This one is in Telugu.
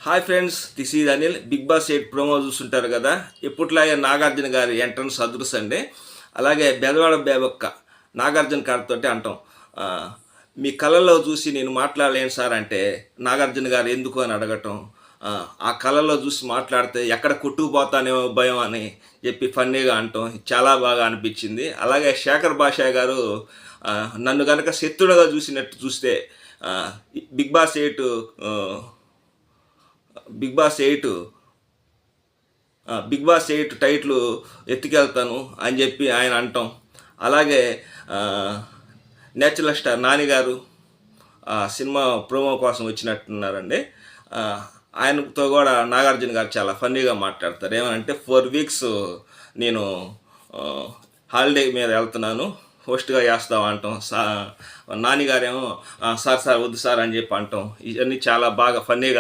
Hi friends, this is Anil. Bigg boss 8 promo చూస్తుంటారు కదా. ఎప్పట్లాగే నాగార్జున గారి ఎంట్రన్స్ అదృశ్యం అండి. అలాగే బెదవాడ బేబక్క నాగార్జున గారితో అంటాం, మీ కళల్లో చూసి నేను మాట్లాడలేను సార్ అంటే నాగార్జున గారు ఎందుకు అని అడగటం, ఆ కళల్లో చూసి మాట్లాడితే ఎక్కడ కొట్టుకుపోతానేమో భయం అని చెప్పి ఫన్నీగా అంటాం చాలా బాగా అనిపించింది. అలాగే శేఖర్ భాషా గారు నన్ను కనుక శత్రుడుగా చూసినట్టు చూస్తే big boss 8 big boss 8 big boss 8 title ఎత్తుకెళ్తాను అని చెప్పి ఆయన అంటాం. అలాగే నేచురల్ స్టార్ నాని గారు సినిమా ప్రోమో కోసం వచ్చినట్టున్నారండి. ఆయనతో కూడా నాగార్జున గారు చాలా ఫన్నీగా మాట్లాడతారు. ఏమనంటే 4 వీక్స్ నేను హాలిడే మీద వెళ్తున్నాను, హోస్ట్గా చేస్తాం అంటాం. నాని గారేమో సార్ వద్దు సార్ అని చెప్పి అంటాం. ఇవన్నీ చాలా బాగా ఫన్నీగా